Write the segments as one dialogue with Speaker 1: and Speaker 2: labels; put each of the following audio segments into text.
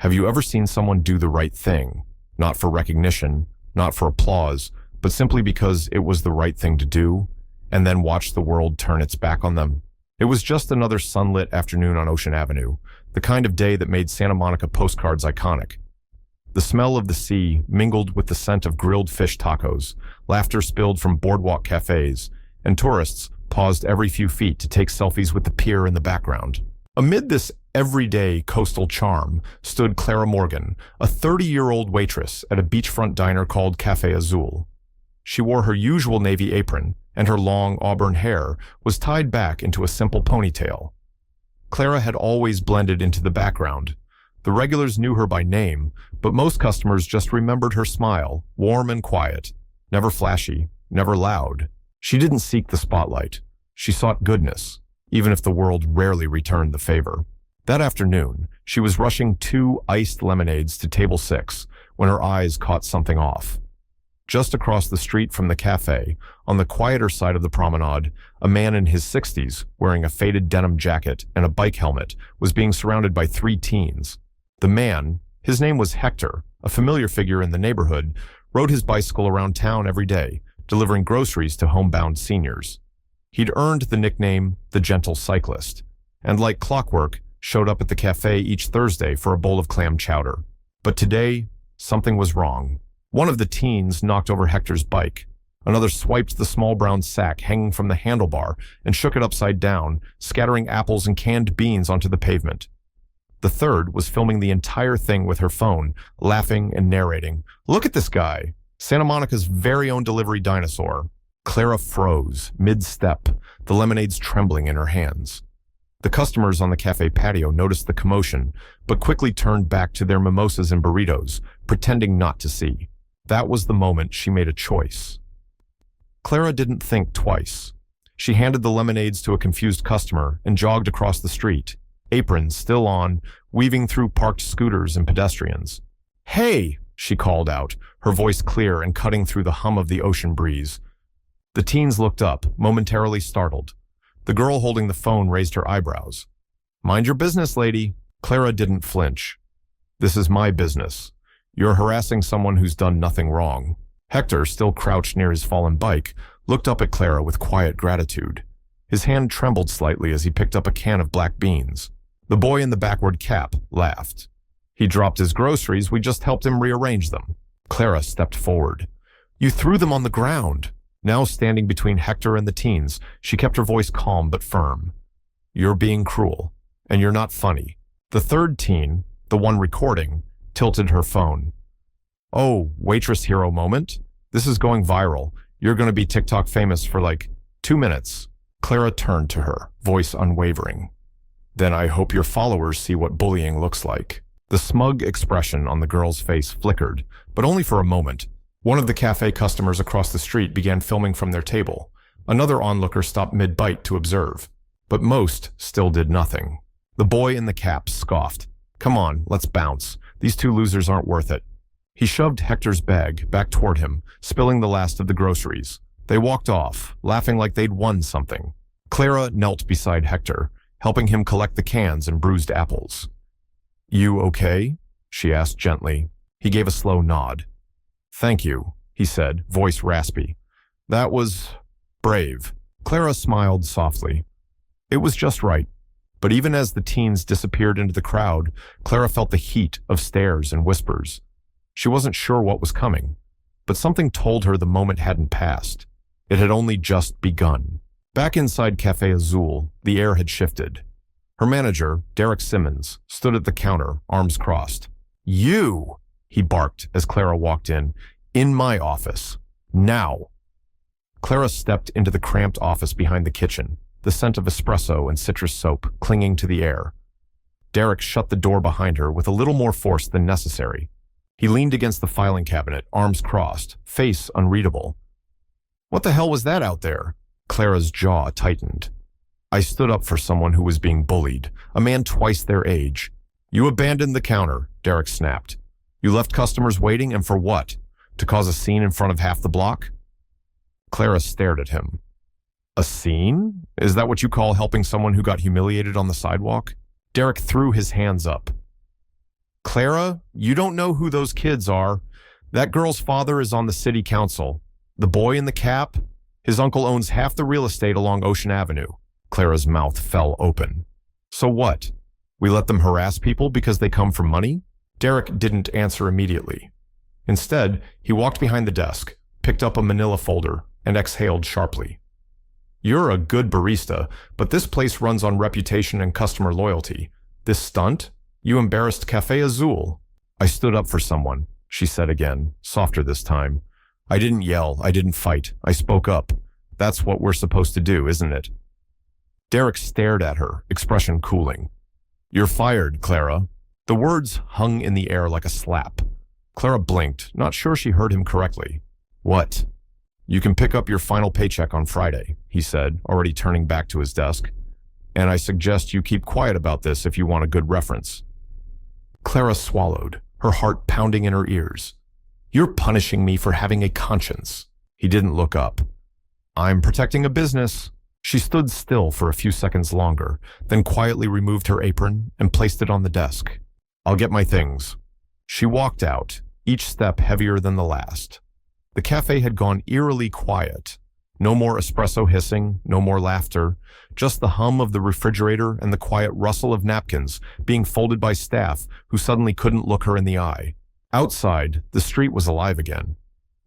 Speaker 1: Have you ever seen someone do the right thing? Not for recognition, not for applause, but simply because it was the right thing to do, and then watch the world turn its back on them? It was just another sunlit afternoon on Ocean Avenue, the kind of day that made Santa Monica postcards iconic. The smell of the sea mingled with the scent of grilled fish tacos, laughter spilled from boardwalk cafes, and tourists paused every few feet to take selfies with the pier in the background. Amid this everyday coastal charm stood Clara Morgan, a 30-year-old waitress at a beachfront diner called Café Azul. She wore her usual navy apron, and her long auburn hair was tied back into a simple ponytail. Clara had always blended into the background. The regulars knew her by name, but most customers just remembered her smile, warm and quiet, never flashy, never loud. She didn't seek the spotlight. She sought goodness, even if the world rarely returned the favor. That afternoon, she was rushing 2 iced lemonades to table 6 when her eyes caught something off. Just across the street from the cafe, on the quieter side of the promenade, a man in his 60s, wearing a faded denim jacket and a bike helmet, was being surrounded by 3 teens. The man, his name was Hector, a familiar figure in the neighborhood, rode his bicycle around town every day, delivering groceries to homebound seniors. He'd earned the nickname the Gentle Cyclist, and like clockwork, showed up at the cafe each Thursday for a bowl of clam chowder. But today, something was wrong. One of the teens knocked over Hector's bike. Another swiped the small brown sack hanging from the handlebar and shook it upside down, scattering apples and canned beans onto the pavement. The third was filming the entire thing with her phone, laughing and narrating. "Look at this guy, Santa Monica's very own delivery dinosaur." Clara froze, mid-step, the lemonades trembling in her hands. The customers on the cafe patio noticed the commotion, but quickly turned back to their mimosas and burritos, pretending not to see. That was the moment she made a choice. Clara didn't think twice. She handed the lemonades to a confused customer and jogged across the street, apron still on, weaving through parked scooters and pedestrians. "Hey!" she called out, her voice clear and cutting through the hum of the ocean breeze. The teens looked up, momentarily startled. The girl holding the phone raised her eyebrows. "Mind your business, lady." Clara didn't flinch. "This is my business. You're harassing someone who's done nothing wrong." Hector, still crouched near his fallen bike, looked up at Clara with quiet gratitude. His hand trembled slightly as he picked up a can of black beans. The boy in the backward cap laughed. "He dropped his groceries, we just helped him rearrange them." Clara stepped forward. "You threw them on the ground." Now standing between Hector and the teens, she kept her voice calm but firm. "You're being cruel, and you're not funny." The third teen, the one recording, tilted her phone. "Oh, waitress hero moment? This is going viral. You're going to be TikTok famous for like 2 minutes. Clara turned to her, voice unwavering. "Then I hope your followers see what bullying looks like." The smug expression on the girl's face flickered, but only for a moment. One of the cafe customers across the street began filming from their table. Another onlooker stopped mid-bite to observe. But most still did nothing. The boy in the cap scoffed. "Come on, let's bounce. These 2 losers aren't worth it." He shoved Hector's bag back toward him, spilling the last of the groceries. They walked off, laughing like they'd won something. Clara knelt beside Hector, helping him collect the cans and bruised apples. "You okay?" she asked gently. He gave a slow nod. "Thank you," he said, voice raspy. "That was brave." Clara smiled softly. It was just right. But even as the teens disappeared into the crowd, Clara felt the heat of stares and whispers. She wasn't sure what was coming, but something told her the moment hadn't passed. It had only just begun. Back inside Café Azul, the air had shifted. Her manager, Derek Simmons, stood at the counter, arms crossed. "You!" he barked as Clara walked in my office. Now!" Clara stepped into the cramped office behind the kitchen, the scent of espresso and citrus soap clinging to the air. Derek shut the door behind her with a little more force than necessary. He leaned against the filing cabinet, arms crossed, face unreadable. "What the hell was that out there?" Clara's jaw tightened. "I stood up for someone who was being bullied, a man twice their age." "You abandoned the counter," Derek snapped. "You left customers waiting, and for what? To cause a scene in front of half the block?" Clara stared at him. "A scene? Is that what you call helping someone who got humiliated on the sidewalk?" Derek threw his hands up. Clara, you don't know who those kids are. That girl's father is on the city council. The boy in the cap, his uncle owns half the real estate along Ocean Avenue. Clara's mouth fell open. So what? We let them harass people because they come for money? Derek didn't answer immediately. Instead, he walked behind the desk, picked up a manila folder, and exhaled sharply. You're a good barista, but this place runs on reputation and customer loyalty. This stunt? You embarrassed Café Azul. I stood up for someone, she said again, softer this time. I didn't yell, I didn't fight, I spoke up. That's what we're supposed to do, isn't it? Derek stared at her, expression cooling. You're fired, Clara. The words hung in the air like a slap. Clara blinked, not sure she heard him correctly. What? You can pick up your final paycheck on Friday, he said, already turning back to his desk. And I suggest you keep quiet about this if you want a good reference. Clara swallowed, her heart pounding in her ears. You're punishing me for having a conscience. He didn't look up. I'm protecting a business. She stood still for a few seconds longer, then quietly removed her apron and placed it on the desk. I'll get my things. She walked out, each step heavier than the last. The cafe had gone eerily quiet. No more espresso hissing, no more laughter, just the hum of the refrigerator and the quiet rustle of napkins being folded by staff who suddenly couldn't look her in the eye. Outside, the street was alive again.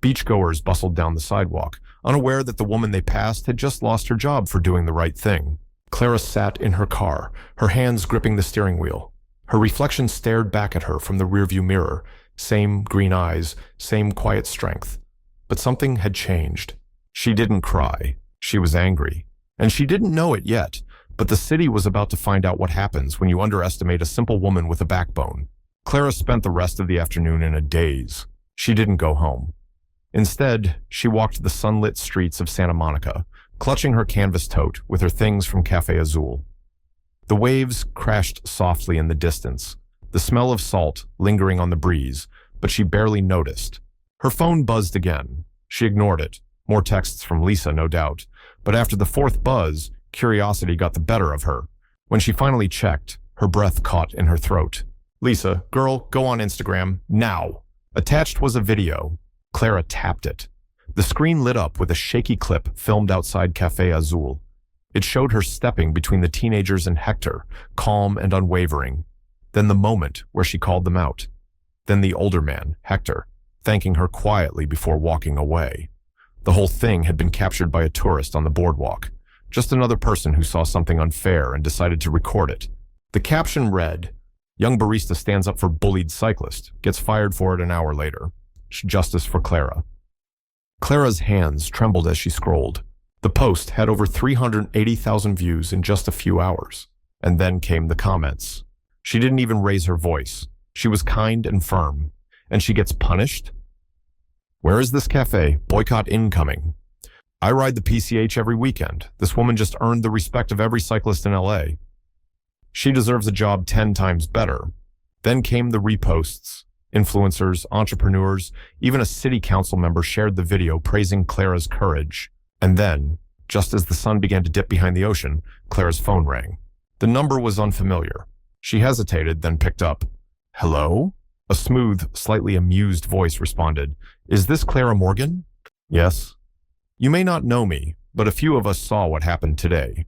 Speaker 1: Beachgoers bustled down the sidewalk, unaware that the woman they passed had just lost her job for doing the right thing. Clara sat in her car, her hands gripping the steering wheel. Her reflection stared back at her from the rearview mirror, same green eyes, same quiet strength. But something had changed. She didn't cry. She was angry. And she didn't know it yet, but the city was about to find out what happens when you underestimate a simple woman with a backbone. Clara spent the rest of the afternoon in a daze. She didn't go home. Instead, she walked the sunlit streets of Santa Monica, clutching her canvas tote with her things from Café Azul. The waves crashed softly in the distance, the smell of salt lingering on the breeze, but she barely noticed. Her phone buzzed again. She ignored it. More texts from Lisa, no doubt. But after the fourth buzz, curiosity got the better of her. When she finally checked, her breath caught in her throat. Lisa, girl, go on Instagram, now. Attached was a video. Clara tapped it. The screen lit up with a shaky clip filmed outside Café Azul. It showed her stepping between the teenagers and Hector, calm and unwavering. Then the moment where she called them out. Then the older man, Hector, thanking her quietly before walking away. The whole thing had been captured by a tourist on the boardwalk. Just another person who saw something unfair and decided to record it. The caption read, "Young barista stands up for bullied cyclist, gets fired for it an hour later. Justice for Clara." Clara's hands trembled as she scrolled. The post had over 380,000 views in just a few hours. And then came the comments. She didn't even raise her voice. She was kind and firm. And she gets punished? Where is this cafe? Boycott incoming. I ride the PCH every weekend. This woman just earned the respect of every cyclist in LA. She deserves a job 10 times better. Then came the reposts. Influencers, entrepreneurs, even a city council member shared the video praising Clara's courage. And then, just as the sun began to dip behind the ocean, Clara's phone rang. The number was unfamiliar. She hesitated, then picked up. Hello? A smooth, slightly amused voice responded. Is this Clara Morgan? Yes. You may not know me, but a few of us saw what happened today.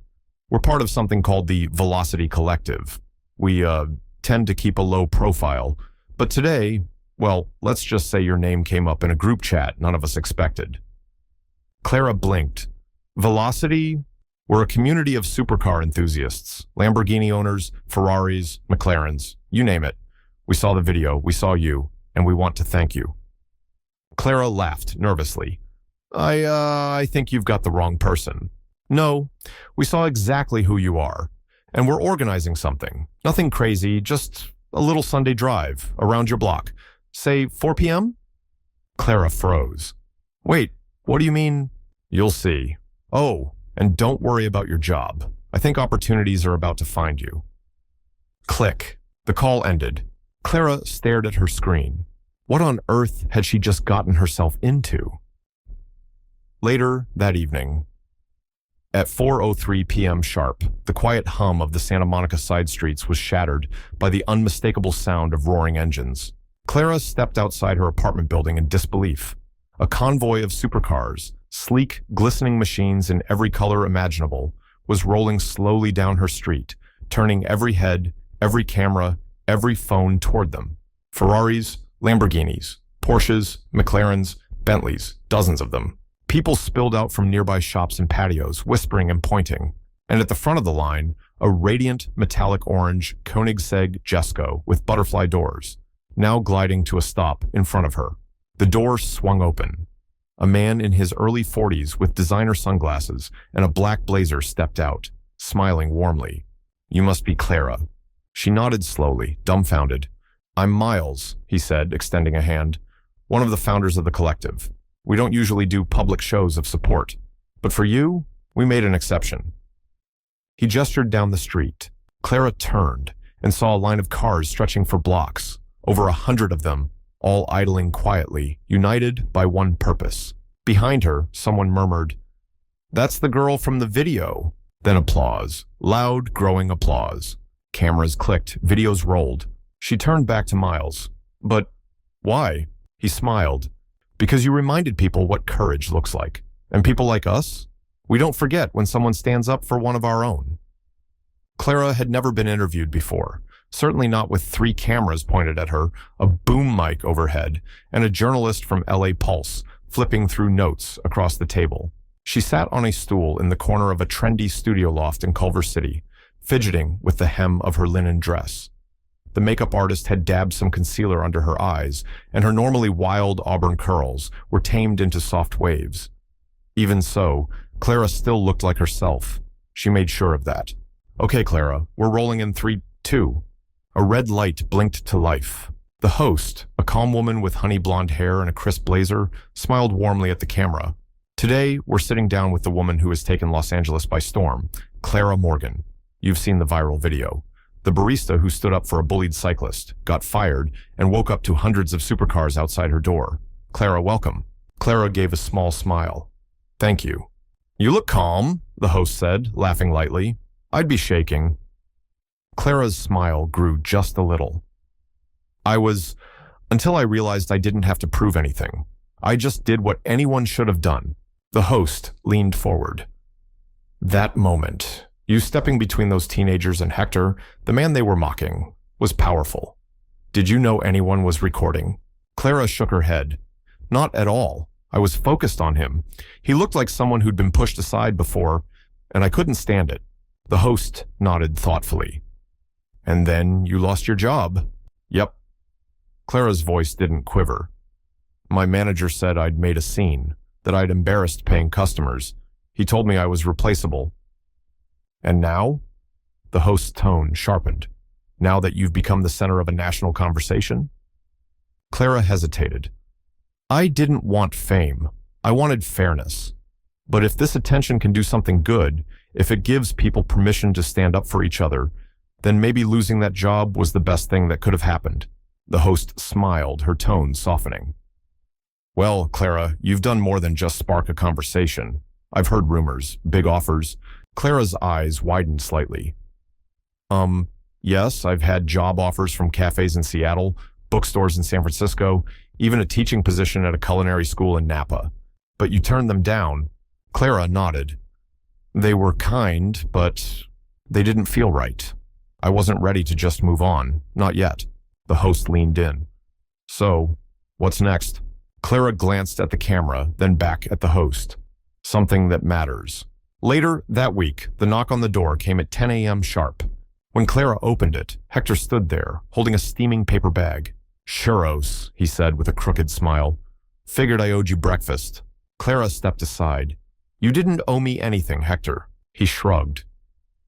Speaker 1: We're part of something called the Velocity Collective. We, tend to keep a low profile. But today, well, let's just say your name came up in a group chat none of us expected. Clara blinked. Velocity? We're a community of supercar enthusiasts, Lamborghini owners, Ferraris, McLarens, you name it. We saw the video, we saw you, and we want to thank you. Clara laughed nervously. I think you've got the wrong person. No, we saw exactly who you are, and we're organizing something. Nothing crazy, just a little Sunday drive around your block. Say 4 p.m.? Clara froze. Wait, what do you mean? You'll see. Oh, and don't worry about your job. I think opportunities are about to find you. Click. The call ended. Clara stared at her screen. What on earth had she just gotten herself into? Later that evening, At 4:03 p.m. sharp, the quiet hum of the Santa Monica side streets was shattered by the unmistakable sound of roaring engines. Clara stepped outside her apartment building in disbelief. A convoy of supercars, sleek, glistening machines in every color imaginable, was rolling slowly down her street, turning every head, every camera, every phone toward them. Ferraris, Lamborghinis, Porsches, McLarens, Bentleys, dozens of them. People spilled out from nearby shops and patios, whispering and pointing. And at the front of the line, a radiant, metallic orange Koenigsegg Jesko with butterfly doors, now gliding to a stop in front of her. The door swung open. A man in his early 40s with designer sunglasses and a black blazer stepped out, smiling warmly. "You must be Clara." She nodded slowly, dumbfounded. "I'm Miles," he said, extending a hand. "One of the founders of the collective. We don't usually do public shows of support, but for you, we made an exception." He gestured down the street. Clara turned and saw a line of cars stretching for blocks, over 100 of them, all idling quietly, united by one purpose. Behind her, someone murmured, "That's the girl from the video." Then applause, loud, growing applause. Cameras clicked, videos rolled. She turned back to Miles. "But why?" He smiled. "Because you reminded people what courage looks like. And people like us, we don't forget when someone stands up for one of our own." Clara had never been interviewed before, certainly not with 3 cameras pointed at her, a boom mic overhead, and a journalist from LA Pulse flipping through notes across the table. She sat on a stool in the corner of a trendy studio loft in Culver City, fidgeting with the hem of her linen dress. The makeup artist had dabbed some concealer under her eyes, and her normally wild auburn curls were tamed into soft waves. Even so, Clara still looked like herself. She made sure of that. "Okay, Clara, we're rolling in 3, 2. A red light blinked to life. The host, a calm woman with honey blonde hair and a crisp blazer, smiled warmly at the camera. "Today, we're sitting down with the woman who has taken Los Angeles by storm, Clara Morgan. You've seen the viral video. The barista who stood up for a bullied cyclist, got fired, and woke up to hundreds of supercars outside her door. Clara, welcome." Clara gave a small smile. "Thank you." "You look calm," the host said, laughing lightly. "I'd be shaking." Clara's smile grew just a little. Until I realized I didn't have to prove anything. I just did what anyone should have done." The host leaned forward. "That moment, you stepping between those teenagers and Hector, the man they were mocking, was powerful. Did you know anyone was recording?" Clara shook her head. "Not at all. I was focused on him. He looked like someone who'd been pushed aside before, and I couldn't stand it." The host nodded thoughtfully. "And then you lost your job?" "Yep." Clara's voice didn't quiver. "My manager said I'd made a scene, that I'd embarrassed paying customers. He told me I was replaceable." "And now?" The host's tone sharpened. "Now that you've become the center of a national conversation?" Clara hesitated. "I didn't want fame. I wanted fairness. But if this attention can do something good, if it gives people permission to stand up for each other, then maybe losing that job was the best thing that could have happened." The host smiled, her tone softening. "Well, Clara, you've done more than just spark a conversation. I've heard rumors, big offers." Clara's eyes widened slightly. Yes, I've had job offers from cafes in Seattle, bookstores in San Francisco, even a teaching position at a culinary school in Napa. But you turned them down." Clara nodded. "They were kind, but they didn't feel right. I wasn't ready to just move on, not yet." The host leaned in. "So, what's next?" Clara glanced at the camera, then back at the host. "Something that matters." Later that week, the knock on the door came at 10 a.m. sharp. When Clara opened it, Hector stood there, holding a steaming paper bag. "Churros," he said with a crooked smile. "Figured I owed you breakfast." Clara stepped aside. "You didn't owe me anything, Hector." He shrugged.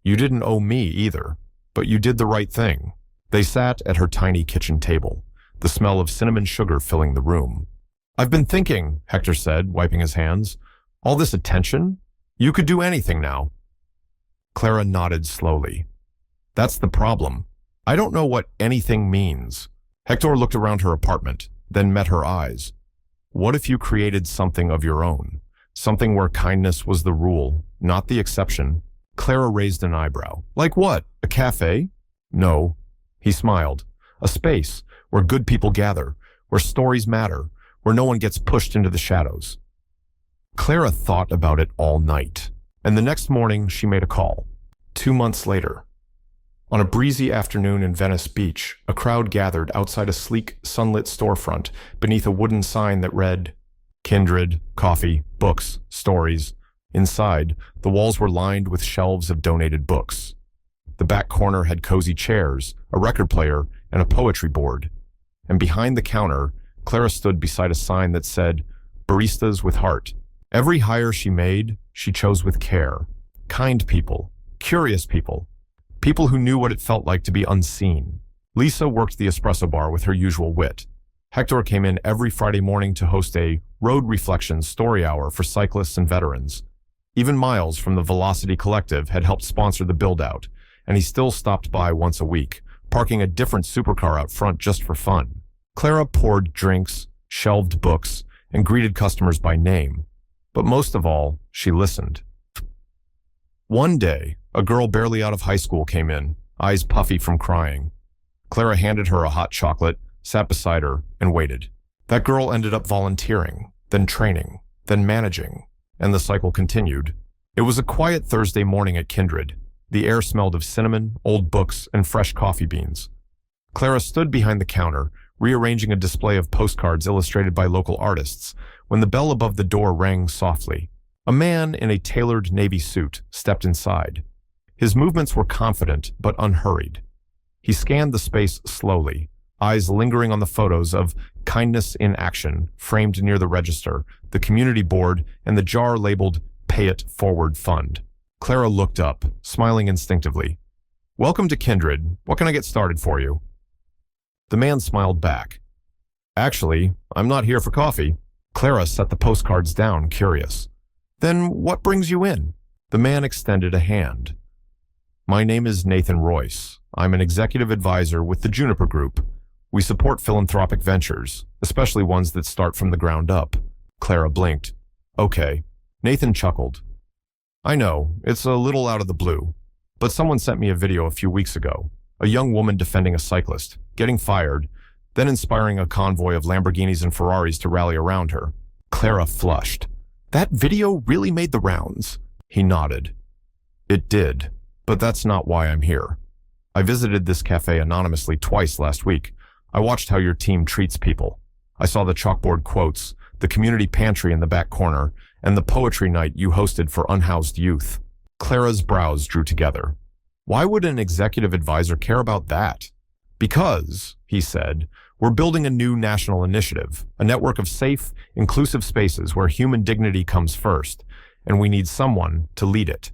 Speaker 1: "You didn't owe me either, but you did the right thing." They sat at her tiny kitchen table, the smell of cinnamon sugar filling the room. "I've been thinking," Hector said, wiping his hands. "All this attention? You could do anything now." Clara nodded slowly. "That's the problem. I don't know what anything means." Hector looked around her apartment, then met her eyes. "What if you created something of your own? Something where kindness was the rule, not the exception. Clara raised an eyebrow. Like what? A cafe? No. He smiled. A space where good people gather, where stories matter, where no one gets pushed into the shadows. Clara thought about it all night, and the next morning she made a call. 2 months later, on a breezy afternoon in Venice Beach, a crowd gathered outside a sleek, sunlit storefront beneath a wooden sign that read, "Kindred, coffee, books, stories." Inside, the walls were lined with shelves of donated books. The back corner had cozy chairs, a record player, and a poetry board. And behind the counter, Clara stood beside a sign that said, "Baristas with Heart." Every hire she made, she chose with care. Kind people, curious people, people who knew what it felt like to be unseen. Lisa worked the espresso bar with her usual wit. Hector came in every Friday morning to host a Road Reflections story hour for cyclists and veterans. Even Miles from the Velocity Collective had helped sponsor the build-out, and he still stopped by once a week, parking a different supercar out front just for fun. Clara poured drinks, shelved books, and greeted customers by name. But most of all, she listened. One day, a girl barely out of high school came in, eyes puffy from crying. Clara handed her a hot chocolate, sat beside her, and waited. That girl ended up volunteering, then training, then managing, and the cycle continued. It was a quiet Thursday morning at Kindred. The air smelled of cinnamon, old books, and fresh coffee beans. Clara stood behind the counter, rearranging a display of postcards illustrated by local artists, when the bell above the door rang softly. A man in a tailored navy suit stepped inside. His movements were confident but unhurried. He scanned the space slowly, eyes lingering on the photos of Kindness in Action framed near the register, the community board, and the jar labeled Pay It Forward Fund. Clara looked up, smiling instinctively. "Welcome to Kindred. What can I get started for you?" The man smiled back. "Actually, I'm not here for coffee." Clara set the postcards down, curious. "Then what brings you in?" The man extended a hand. "My name is Nathan Royce. I'm an executive advisor with the Juniper Group. We support philanthropic ventures, especially ones that start from the ground up." Clara blinked. "Okay." Nathan chuckled. "I know, it's a little out of the blue, but someone sent me a video a few weeks ago. A young woman defending a cyclist, getting fired, then inspiring a convoy of Lamborghinis and Ferraris to rally around her." Clara flushed. "That video really made the rounds." He nodded. "It did, but that's not why I'm here. I visited this cafe anonymously twice last week. I watched how your team treats people. I saw the chalkboard quotes, the community pantry in the back corner, and the poetry night you hosted for unhoused youth." Clara's brows drew together. Why would an executive advisor care about that? "Because," he said, "we're building a new national initiative, a network of safe, inclusive spaces where human dignity comes first, and we need someone to lead it."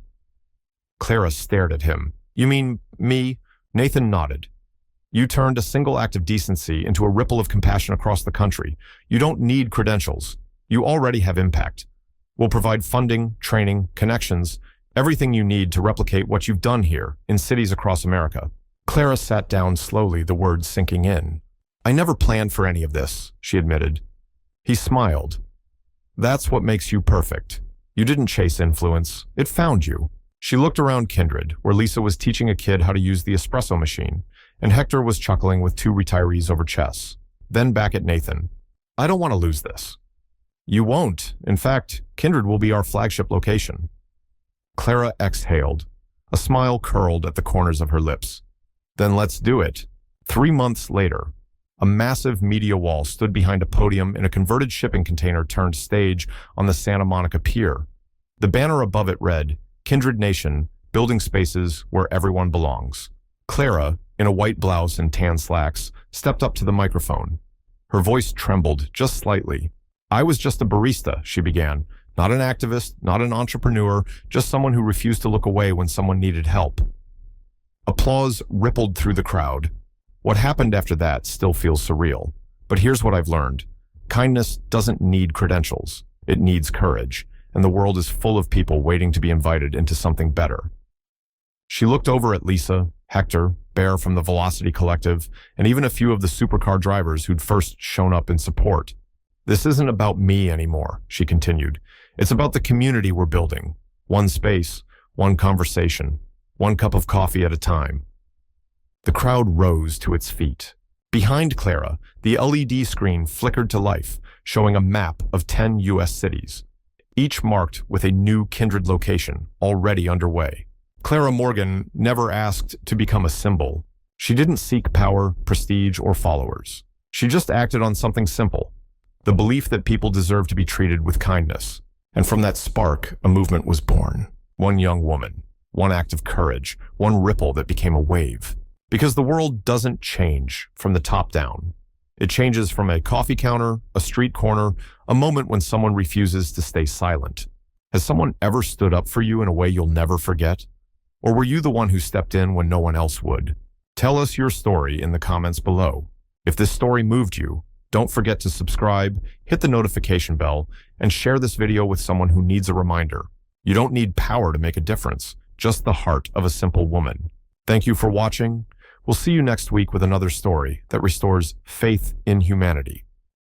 Speaker 1: Clara stared at him. "You mean me?" Nathan nodded. "You turned a single act of decency into a ripple of compassion across the country. You don't need credentials. You already have impact. We'll provide funding, training, connections, everything you need to replicate what you've done here in cities across America." Clara sat down slowly, the words sinking in. "I never planned for any of this," she admitted. He smiled. "That's what makes you perfect. You didn't chase influence. It found you." She looked around Kindred, where Lisa was teaching a kid how to use the espresso machine, and Hector was chuckling with 2 retirees over chess. Then back at Nathan. "I don't want to lose this." "You won't. In fact, Kindred will be our flagship location." Clara exhaled. A smile curled at the corners of her lips. "Then let's do it." 3 months later, a massive media wall stood behind a podium in a converted shipping container turned stage on the Santa Monica Pier. The banner above it read, "Kindred Nation, building spaces where everyone belongs." Clara, in a white blouse and tan slacks, stepped up to the microphone. Her voice trembled just slightly. "I was just a barista," she began. "Not an activist, not an entrepreneur, just someone who refused to look away when someone needed help." Applause rippled through the crowd. What happened after that still feels surreal. But here's what I've learned. Kindness doesn't need credentials. It needs courage. And the world is full of people waiting to be invited into something better. She looked over at Lisa, Hector, Bear from the Velocity Collective, and even a few of the supercar drivers who'd first shown up in support. "This isn't about me anymore," she continued. "It's about the community we're building. One space, one conversation, one cup of coffee at a time. The crowd rose to its feet. Behind Clara, the LED screen flickered to life, showing a map of 10 U.S. cities, each marked with a new kindred location already underway. Clara Morgan never asked to become a symbol. She didn't seek power, prestige, or followers. She just acted on something simple, the belief that people deserve to be treated with kindness. And from that spark, a movement was born. One young woman, one act of courage, one ripple that became a wave. Because the world doesn't change from the top down. It changes from a coffee counter, a street corner, a moment when someone refuses to stay silent. Has someone ever stood up for you in a way you'll never forget? Or were you the one who stepped in when no one else would? Tell us your story in the comments below. If this story moved you, don't forget to subscribe, hit the notification bell, and share this video with someone who needs a reminder. You don't need power to make a difference, just the heart of a simple woman. Thank you for watching. We'll see you next week with another story that restores faith in humanity.